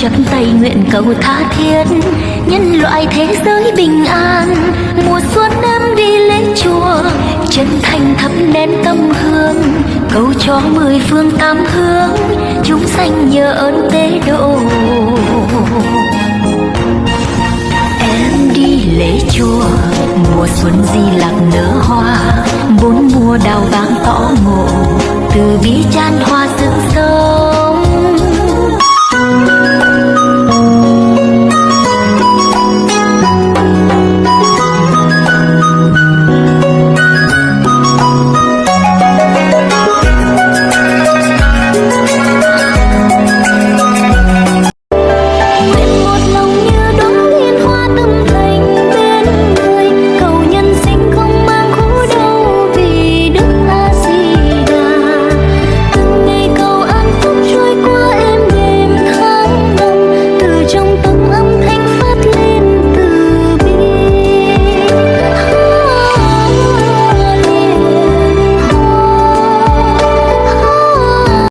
chắp tay nguyện cầu tha thiết nhân loại thế giới bình an. Mùa xuân em đi lên chùa chân thành thắp nén tâm hương, cầu cho mười phương tám hướng chúng sanh nhờ ơn tế độ. Em đi lễ chùa mùa xuân di lặc nở hoa, bốn mùa đào vàng tỏ ngộ từ bi chan hoa rực rỡ.